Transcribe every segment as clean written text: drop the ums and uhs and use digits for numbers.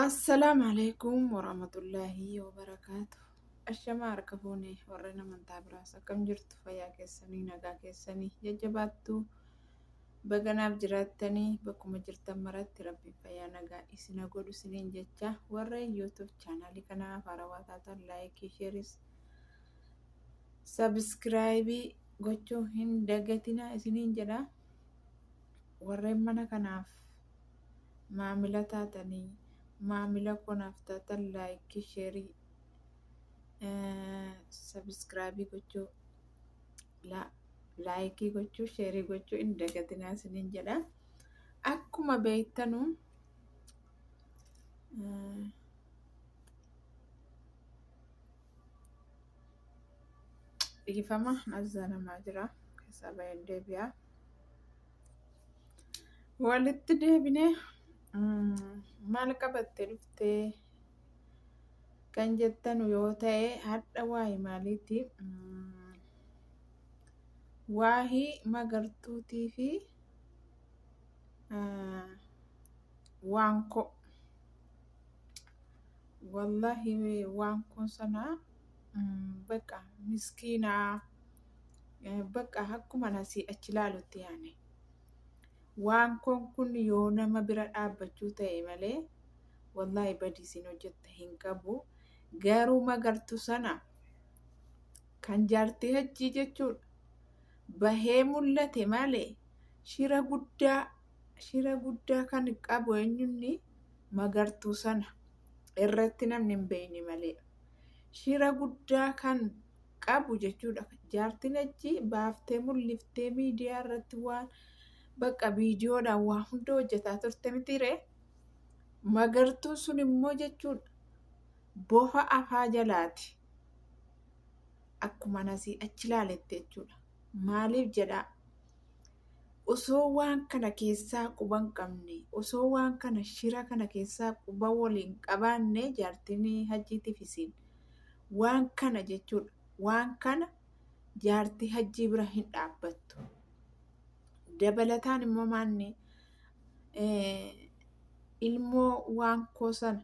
Assalaamu alaikum warahmatullaahi wabarakaatu. Ashamaa harka fuunee warreen amantaa biraas akkam jirtu fayyaa keessanii nagaa keessanii jajjabaattuu baganaaf jiraattanii bakkuma jirtan maratti rabbiin fayyaa nagaa isin godhu isiniin jecha warreen yuutuub chaanaalii kanaaf haarawaa taatan laayikii sheeris sabiskiraayibii gochuu hin dagatinaa isiniin jedha. Warreen mana kanaaf maamila taatanii maamila konaaf taatan laayikii sheerii sabiskiraayibii gochuu laayikii gochuu sheerii gochuu hin dagatinaa isiniin jedha. Akkuma beektanu dhiifama nazzanamaa jira keessaa baay'een deebi'aa walitti deebinee maal qabattee dhuftee kan jettanu yoo ta'e hadha waa'ee maaliiti waa'ee magartuutii fi waankoo wallahi waankoo sana bakka miskiinaa bakka akkuma nasii achi ilaalutti yaane waankoon kun yoo nama bira dhaabbachuu ta'e malee wallahi badiisin hojjetta hin qabu. Garuu magartuu sana kan jaartii hajjii jechuudha bahee mul'ate malee shira guddaa kan qabu eenyunni magartuu sana irratti namni hin beekne malee shira guddaa kan qabu jechuudha. Jaartiin hajjii baaftee mul'iftee miidiyaa irratti waan bakka viidiyoodhaan waa hunda hojjetaa turte mitiire magartuun sun immoo jechuudha bofa afaa jalaati akkuma nasii achi ilaalette jechuudha. Maaliif jedhaa osoo waan kana keessaa quba hin qabne osoo waan kana shira kana keessaa quba waliin qabaanne jaartiin hajjiitiif isiin waan kana jechuudha waan kana jaartii hajjii bira hin dhaabbattu. Dabalataan immoo maanni ilmoo waankoo sana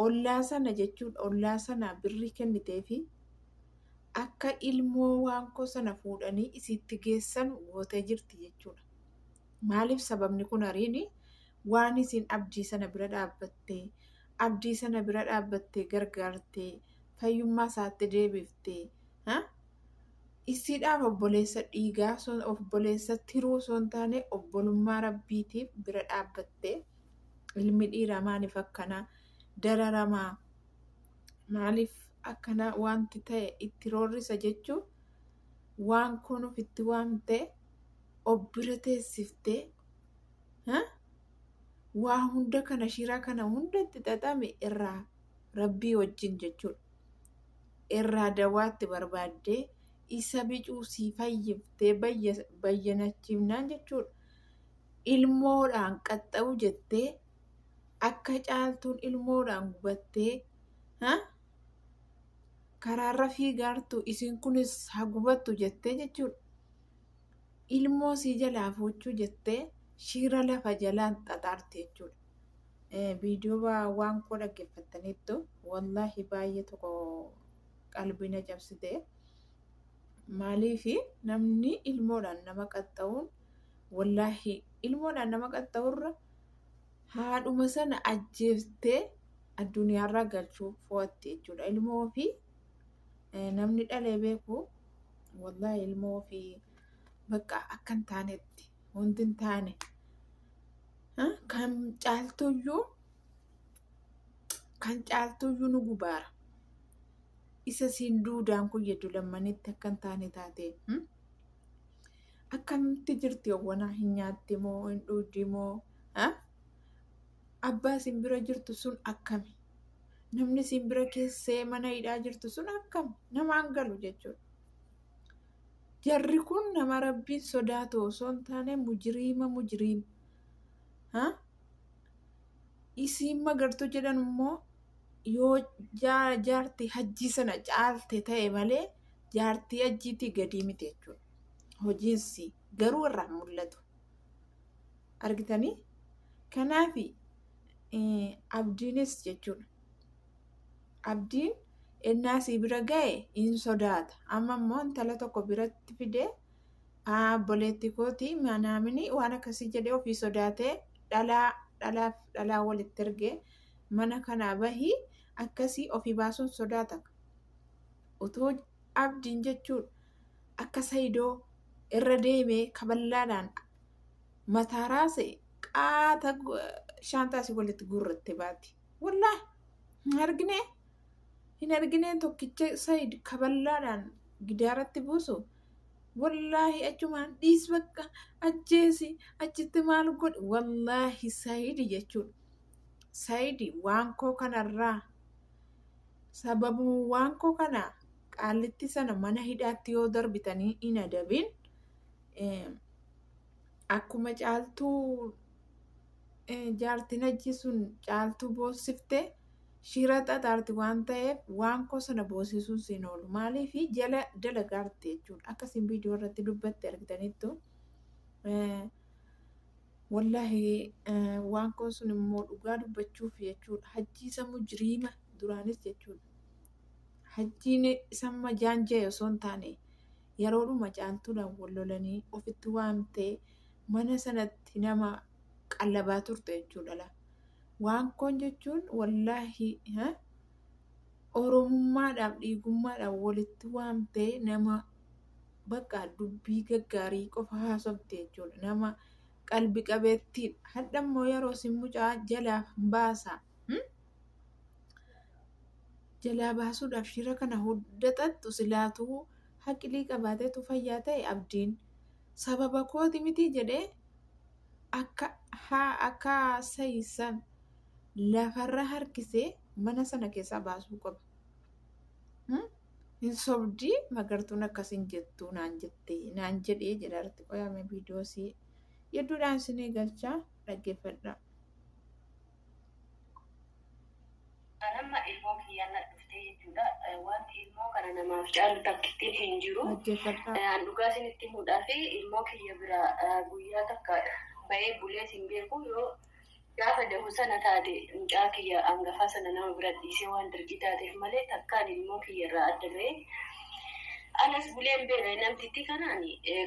ollaa sana jechuudha ollaa sana birrii kenniteefi akka ilmoo waankoo sana fuudhanii isitti geessan gootee jirti jechuudha. Maaliif sababni kun ariini waan isin abdii sana bira dhaabbattee gargaartee fayyummaa isaatti deebiftee isiidhaaf obboleessa dhiigaa obboleessa tiruu osoo hin taane obbolummaa rabbiitiif bira dhaabbattee ilmi dhiiraa maaliif akkana dararamaa maaliif akkana wanti ta'e itti roorrisa jechuun waan kun ofitti waamtee obbira teessiftee waa hunda kana shira kana hundatti xaxame irraa rabbii wajjin jechuudha irraa dawaatti barbaaddee isa bicuusii fayyiftee bayyanachiifnaan jechuudha. Ilmoodhaan qaxxa'u jettee akka caaltuun ilmoodhaan gubattee karaarra fiigaartu isin kunis hagubattu jettee jechuudha. Ilmoo sii jalaa fuuchuu jettee shira lafa jalaan xaxaarte jechuudha. Viidiyoo waan koo dhaggeeffattaniittu wallahi baay'ee tokko qalbii cabsite. Maaliif namni ilmoodhaan nama qaxxa'uun wallahi ilmoodhaan nama qaxxa'urra haadhuma sana ajjeeftee addunyaarraa galchuu fo'atte jechuudha. Ilmoo fi namni dhalee beeku wallahi ilmoo fi bakka akka hin taanetti wanti hin taane kan caaltuyyuu nu gubaara. Isa siin duudaan kun jedhu lammanitti akka hin taane taate akkamitti jirti hawwanaa hin nyaatti moo hin dhuuddi moo abbaa siin bira jirtu sun akkami namni siin bira keessee mana hidhaa jirtu sun akkami namaan galu jechuudha. Jarri kun nama rabbiin sodaatu osoo hin taane mujriima isiin magartuu jedhan immoo yoo jaartii hajjii sana caalte ta'e malee jaartii hajjiitii gadii miti jechuudha. Hojiinsi garuu irraa mul'atu. Argitanii? Kanaafi abdiinis jechuudha. Abdiin ennaa si bira ga'e in sodaata. Amma immoo intala tokko biratti fidee obboleetti kooti manaamini waan akkasii jedhee ofii sodaatee dhalaa walitti ergee mana kanaa bahii akkasii ofii baasuun sodaata. Otoo abdiin jechuudha akka Saayidoo irra deemee kaballaadhaan mataa raase qaata shaantaasii walitti guurratte baati. Wallaahi hin argine tokkicha Saayid kaballaadhaan gidaaratti buusu. Wallaahi achumaan dhiis bakka ajjeesi achitti maal godhe wallaahi Saayid jechuudha. Saayid waan koo kanarraa sababuu waan koo kanaa qaallitti sana mana hidhaatti yoo darbitanii hin adabin akkuma caaltuu jaartiin ajjisuun caaltuu boossifte shira xaxaarti waan ta'eef waan koo sana boosisuun siin oolu maaliif jala dalagaarti jechuudha. Akkasiin viidiyoo irratti dubbatte argitaniittu wallaahi waan koo sun immoo dhugaa dubbachuuf jechuudha. Hajjii isa mujriima duraanis jechuudha. Hajjiin isamma jaanjee osoo hin taane yeroodhuma caaltuudhaan wal lolanii ofitti waamtee mana sanatti nama qallabaa turte jechuudha. Waan koon jechuun wallaahi oromummaadhaaf dhiigummaadhaaf walitti waamtee nama bakka dubbii gaggaarii qofa haasofte jechuudha. Nama qalbi qabeettiin hadha immoo yeroo isin mucaa jalaa baasa. Jalaa baasuudhaaf shira kana hojjetattu silaatuu haqilii qabaateetu fayyaa ta'e abdiin sababa kooti miti jedhee akka Saayid lafarra harkisee mana sana keessaa baasuu qaba. Hin sobdii magartuun akkasiin jettuu naan jedhee jedhaarratti qoyame viidiyoosii hedduudhaan isinii galchaa dhaggeeffadha. Anamma ilmoo kiyyaan dhuftee jechuudha. Wanti ilmoo kana namaaf caalu takkittiin hin jiru. Dhugaa isinitti himuudhaa fi ilmoo kiyya bira guyyaa takka bahee bulee hin beeku yoo gaafa dahu sana taate mucaa kiyya hangafaa sana nama bira dhiisee waan dirqii taateef malee takkaan ilmoo kiyya irraa adda bahee anas buleen beela namtitti kanaan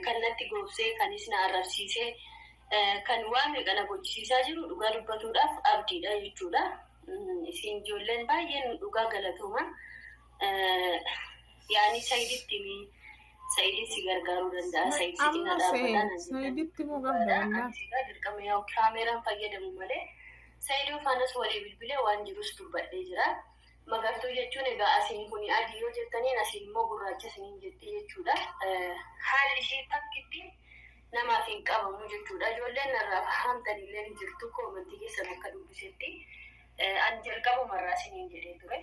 kan natti goobsee kanis na arrabsiisee kan waan meeqana gochisiisaa jiru dhugaa dubbatuudhaaf abdiidha jechuudha. Isin ijoolleen baay'een dhugaa galatooma. Yaani Saayiditti si gargaaruu danda'a. Saayiditti na dhaabbataan. Saayiditti moo qabda? Dirqama yaa kaameraan fayyadamu malee Saayidoo faanas walii bilbilee waan jirus dubbadhee jira. Magartuu jechuun egaa asiin kun adii yoo jettaniin asiin immoo gurraacha isiniin jettee jechuudha. Haalli ishee takkitti namaaf hin qabamu jechuudha. Ijoolleen narraa fahamtan illee ni jirtu koomantii keessan akka dubbisetti. Ani jalqabumarraa isiniin jedhee ture.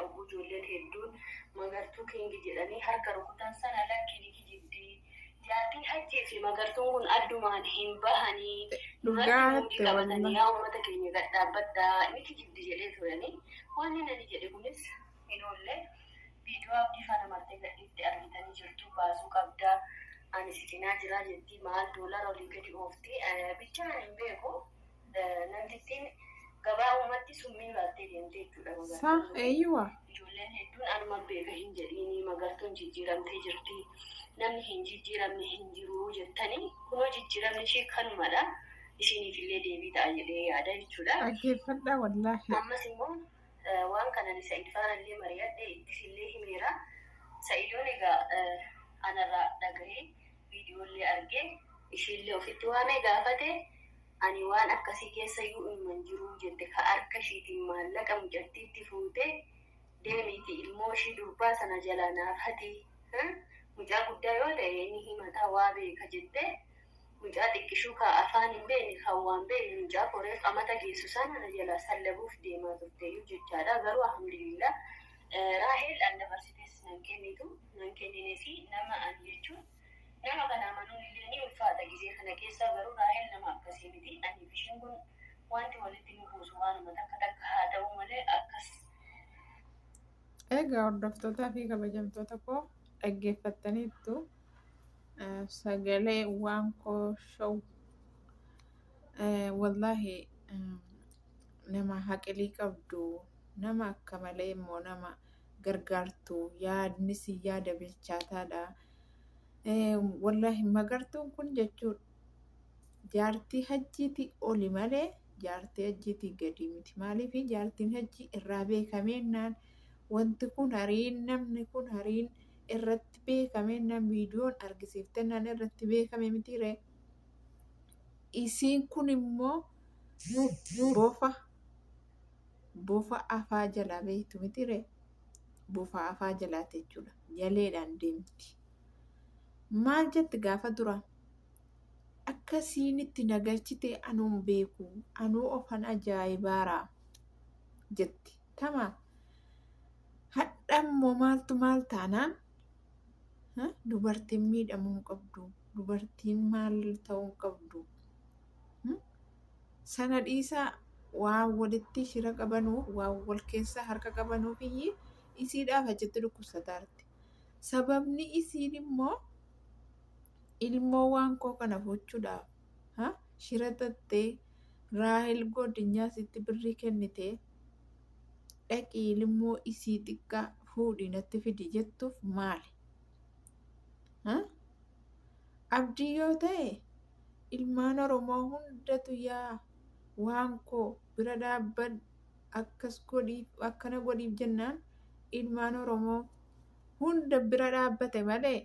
Obbo ijoolleen hedduun magartuu keengi jedhanii harka rukutan sana lakkini kijibdii. Jaartiin hajjii fi magartuun kun addumaan hin bahanii. Duratti hundi qabatanii yaa uummata keenya gad dhaabbadhaa ni kijibdi jedhee turanii. Wanni nani jedhe kunis hin oolle viidiyoo abdii faana martee gadhiitti argitanii jirtu baasuu qabdaa. Ani si cinaa jiraa jetti maal doolara olii gadi oofti. Bichaan hin beeku namtittiin gabaa uumatti summii baattee deemtee jechuudha. Eeyyuwa. Ijoolleen hedduun anuma beeka hin jedhiini magartuun jijjiiramtee jirti. Namni hin jijjiiramne hin jiru jettanii kunoo jijjiiramni ishee kanumadha. Ishiniif illee deebii ta'a jedhee yaada jechuudha. Dhaggeeffadha wallaahi. Ammas immoo waan kanan Saayid faana illee mari'adhe ittis illee himeera. Saayidoon egaa anarraa dhagahee viidiyoolee argee ishiillee ofitti waamee gaafate ani waan akkasii keessa iyyuu hin jiru jette ka harka ishiitiin maallaqa mucattiitti fuutee deemiiti ilmoo ishii durbaa sana jalaa naaf hati. Mucaa guddaa yoo ta'e inni himataa waa beeka jette mucaa xiqqishuu ka afaan hin beekne kan waan beekne mucaa koree qamata geessu sana jalaa sallabuuf deemaa turteeyyuu jechaadha. Garuu alhamdulillah Raahel an dabarsitees nan kennitu nan kenninee fi nama ani jechuun nama kana amanuun illee ni ulfaata gisee kana keessa garuu Raahel nama akkasii miti. Ani bishin kun wanti walitti nu buusu waanuma takka haa ta'u malee akkas. Egaa hordoftootaa fi kabajamtoota koo dhaggeeffattaniittu sagalee waan koo show wallaahi nama haqilii qabdu, nama akka malee immoo nama gargaartu, yaadnis yaada bilchaataadha. Wallahi magartuun kun jechuudha jaartii hajjiiti oli malee jaartii hajjiitii gadi miti. Maaliif jaartiin hajjii irraa beekamennaan wanti kun hariin namni kun hariin irratti beekamennaan viidiyoon argisiiftennaan irratti beekame mitiiree. Isiin kun immoo bofa afaa jalaa beektu mitiiree. Bofa afaa jalaati jechuudha. Jaleedhaan deemti. Maal jetti gaafa dura? Akkasiin itti nagalchite anuun beeku, anuu ofan ajaa'ibaara jetti. Tamaa hadhammoo maaltu maal taanaan dubartiin miidhamuu hin qabdu, dubartiin maal ta'uu hin qabdu. Sana dhiisaa waan walitti shira qabanuuf, waan wal keessaa harka qabanuuf isiidhaaf achitti dhukkubsataarti. Sababni isiin immoo ilmoo waan koo kana gochuudhaaf shira xaxxee Raahel Godinyaa sitti birrii kennitee dhaqii ilmoo isii xiqqaa fuudhii natti fidi jettuuf maali? Abdii yoo ta'e ilmaan Oromoo hundatu yaa waan koo bira dhaabbadhu akkas godhiif akkana godhiif jennaan ilmaan Oromoo hunda bira dhaabbate malee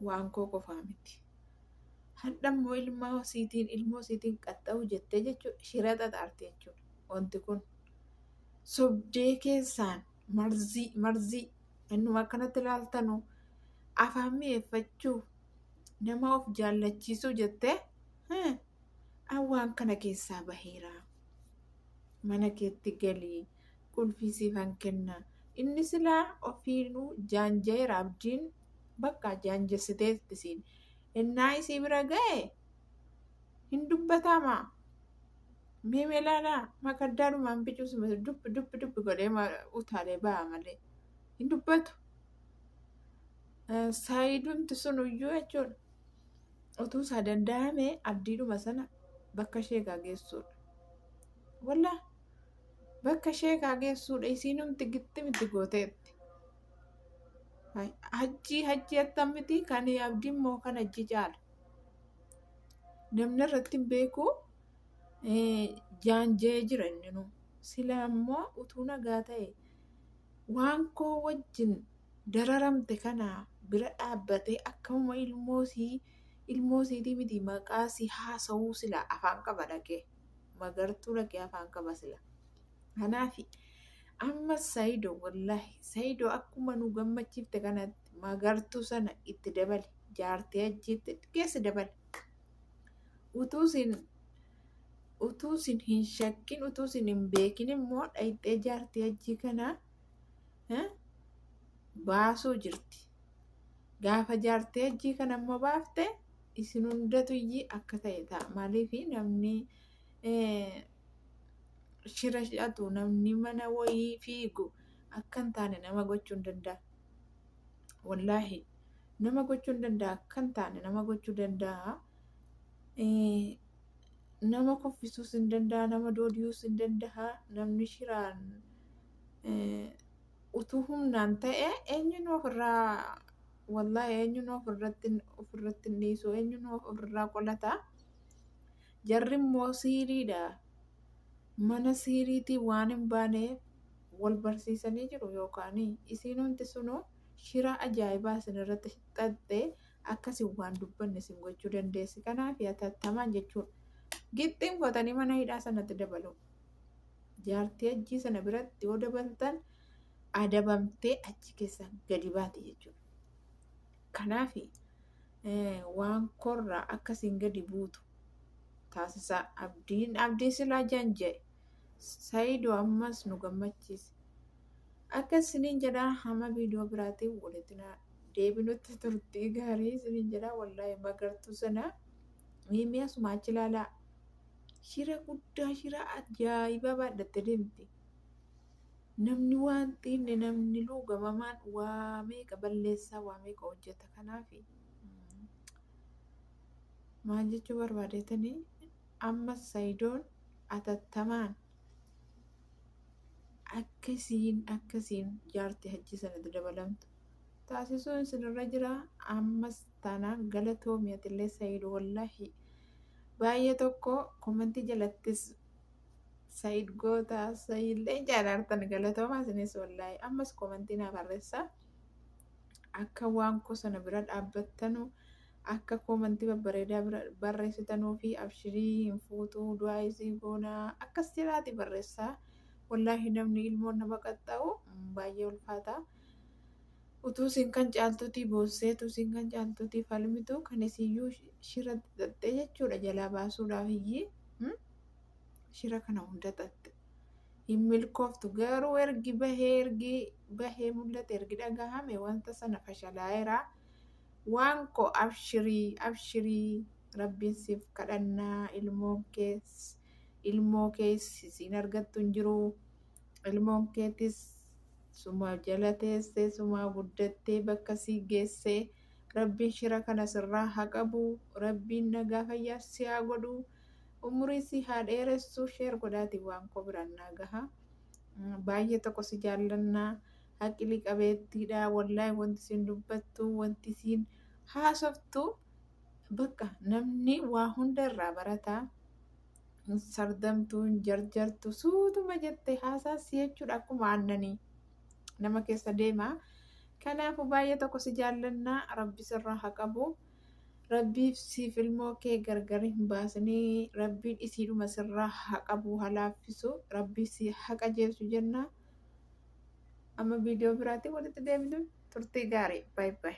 waan koo qofaa miti. Hadhammoo ilmoo isiitiin qaxxa'u jettee jechuudha. Shira xaxaarte jechuudha. Wanti kun sobdee keessaan marzii innuma akkanatti ilaaltanu afaan mi'eeffachuu nama of jaallachiisuu jettee waan kana keessaa baheera. Mana keetti galii qulfii siifan kenna. Inni silaa ofiinuu jaanjeera abdiin bakka jaanjessiteetti isiin. Innaa isii bira ga'e hin dubbatamaa. Mee ilaalaa makaddaadhumaan bicuus dubbi godhee utaalee ba'a malee hin dubbatu. Saayidumti sun iyyuu jechuudha. Utuu isaa danda'amee abdiidhuma sana bakka sheekaa geessuudha. Wallaa bakka sheekaa geessuudha. Isiinumti gitti miti gooteetti. Hajjii attamiti kan abdiin moo kan hajji caala. Namni irratti hin beeku jaanjee jira inni nu. Sila immoo utuu nagaa ta'e waan koo wajjin dararamte kana bira dhaabbatee akkuma ilmoo isiitii miti maqaa si haasa'uu sila afaan qaba dhaqee. Magartuu dhaqee afaan qaba sila. Kanaaf amma Saayidoo wallahi Saayidoo akkuma nu gammachiifte kanatti magartuu sana itti dabale jaartii hajjiitti geessi dabale. Utuu isin hin shakkin utuu isin hin beekin immoo dhayixee jaartii hajjii kana baasuu jirti. Gaafa jaartii hajjii kana immoo baafte isin hundatu iyyii akka ta'e ta'a. Maaliif namni shira shatu namni mana wayii fiigu akka hin taane nama gochuu hin danda'a. Wallaahi nama gochuu hin danda'a akka hin taane nama gochuu danda'a. Nama koffisuus hin danda'a, nama doodiyuus hin danda'a. Namni shiraan utuu humnaan ta'e eenyuun ofirraa wallaahi eenyuun ofirratti hin dhiisu, eenyuun ofirraa qolata. Jarri immoo siiriidha. Mana siiriitii waan hin baaneef wal barsiisanii jiru yookaan isiin hundi sunuu shira ajaa'ibaa isin irratti xaxxee akkasiin waan dubbanne isin gochuu dandeessi. Kanaaf hatattamaan jechuudha. Gixxiin qootanii mana hidhaa sanatti dabalu. Jaartii hajjii sana biratti yoo dabaltan adabamtee achi keessa gadi baate jechuudha. Kanaaf waan korraa akkasiin gadi buutu taasisaa. Abdiin silaa jaanjee Saayidoo ammas nu gammachiise. Akka isiniin jedhaa hamma viidiyoo biraatiin walitti deebinutti turtii gaarii isiniin jedhaa. Wallaahi magartuu sana miimii asuma achi ilaalaa. Shira guddaa shira ajaa'ibaa baadhattee deemti. Namni waan xiinne namni luugamamaan waa meeqa balleessaa waa meeqa hojjeta. Kanaaf maal jechuu barbaadeetanii ammas Saayidoon atattamaan akkasiin jaartii hajji sanatti dabalamtu taasisuun isinirra jira. Ammas taanaan galatoomi atillee Sa'iid wallahi baay'ee tokko komantii jalattis Sa'iid goota Sa'iidlee jaalartan galatoomaa isinis wallahi ammas komantii naa barreessaa akka waan sana bira dhaabbattanu akka komantii babbareedaa barreessitanuu fi abshirii hin fuutuu du'aa isii goonaa akkas jedhaati barreessaa. Wallaahi namni ilmoon nama qaxxaa'u baay'ee ulfaata. Utuu isin kan caaltuutii boosseetu isin kan caaltuutii falmitu kan isiyyuu shira xaxxee jechuudha jalaa baasuudhaaf iyyii shira kana hunda xaxxe. Hin milkooftu garuu ergi bahee mul'ate ergi dhagahame wanta sana fashalaa'eera. Waan koo abshirii rabbiin siif kadhannaa ilmoo kees siin argattu hin jiru. Ilmoon keetis suma jala teessee suma guddattee bakka sii geessee rabbiin shira kana sirraa haa qabu. Rabbiin nagaa fayyaa si haa godhu. Umurii si haa dheeressu. Sheer godhaati waan koo biraan naa gaha. Baay'ee tokko si jaallannaa. Haqilii qabeettiidha wallahi wanti isin dubbattu wanti isin haasoftu bakka namni waa hunda irraa barataa. Sardamtuu hin jarjartu suutuma jettee haasaasi jechuudha akkuma aannanii nama keessa deema. Kanaafuu baay'ee tokko si jaallannaa rabbi sirraa haa qabu. Rabbiif siif ilmoo kee gargar hin baasnee rabbiin isiidhuma sirraa haa qabu haa laaffisu rabbii si haa qajeelchu jenna. Amma viidiyoo biraatti walitti deemnu turtii gaarii. Baay'ee.